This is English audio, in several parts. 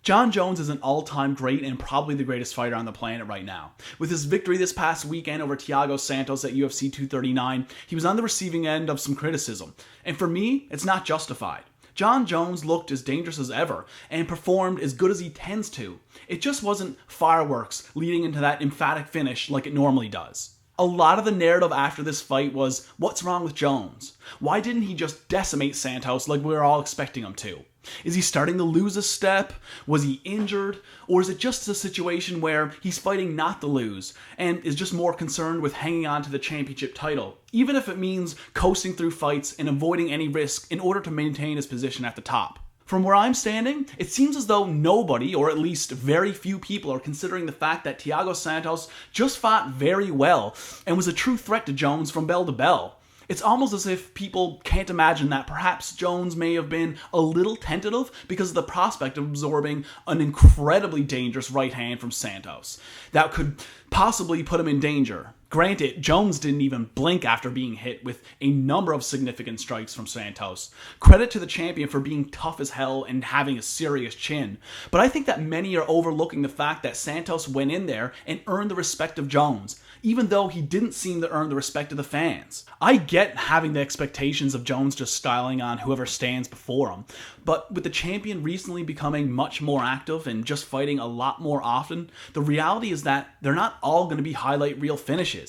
Jon Jones is an all-time great and probably the greatest fighter on the planet right now. With his victory this past weekend over Thiago Santos at UFC 239, he was on the receiving end of some criticism. And for me, it's not justified. Jon Jones looked as dangerous as ever and performed as good as he tends to. It just wasn't fireworks leading into that emphatic finish like it normally does. A lot of the narrative after this fight was, what's wrong with Jones? Why didn't he just decimate Santos like we were all expecting him to? Is he starting to lose a step? Was he injured? Or is it just a situation where he's fighting not to lose and is just more concerned with hanging on to the championship title, even if it means coasting through fights and avoiding any risk in order to maintain his position at the top? From where I'm standing, it seems as though nobody, or at least very few people, are considering the fact that Thiago Santos just fought very well and was a true threat to Jones from bell to bell. It's almost as if people can't imagine that perhaps Jones may have been a little tentative because of the prospect of absorbing an incredibly dangerous right hand from Santos that could possibly put him in danger. Granted, Jones didn't even blink after being hit with a number of significant strikes from Santos. Credit to the champion for being tough as hell and having a serious chin. But I think that many are overlooking the fact that Santos went in there and earned the respect of Jones, even though he didn't seem to earn the respect of the fans. I get having the expectations of Jones just styling on whoever stands before him, but with the champion recently becoming much more active and just fighting a lot more often, the reality is that they're not all going to be highlight reel finishes.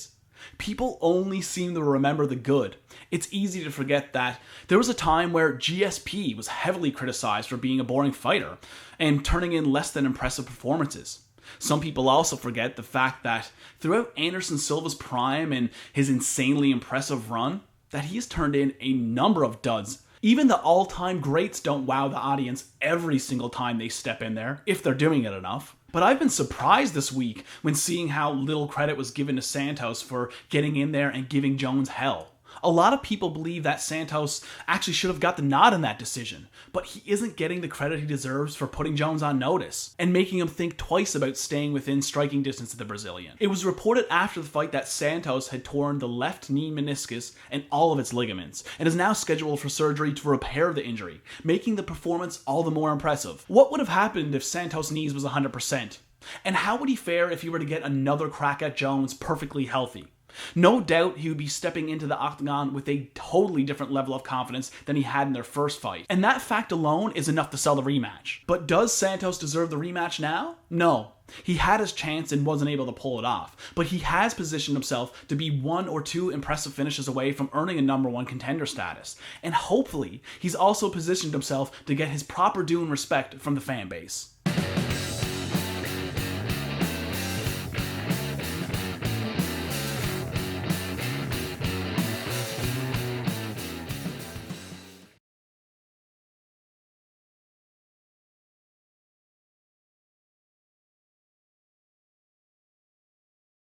People only seem to remember the good. It's easy to forget that there was a time where GSP was heavily criticized for being a boring fighter and turning in less than impressive performances. Some people also forget the fact that throughout Anderson Silva's prime and his insanely impressive run, that he has turned in a number of duds. Even the all-time greats don't wow the audience every single time they step in there, if they're doing it enough. But I've been surprised this week when seeing how little credit was given to Santos for getting in there and giving Jones hell. A lot of people believe that Santos actually should have got the nod in that decision, but he isn't getting the credit he deserves for putting Jones on notice and making him think twice about staying within striking distance of the Brazilian. It was reported after the fight that Santos had torn the left knee meniscus and all of its ligaments, and is now scheduled for surgery to repair the injury, making the performance all the more impressive. What would have happened if Santos' knees was 100%? And how would he fare if he were to get another crack at Jones perfectly healthy? No doubt he would be stepping into the octagon with a totally different level of confidence than he had in their first fight. And that fact alone is enough to sell the rematch. But does Santos deserve the rematch now? No. He had his chance and wasn't able to pull it off. But he has positioned himself to be one or two impressive finishes away from earning a number one contender status. And hopefully, he's also positioned himself to get his proper due and respect from the fan base.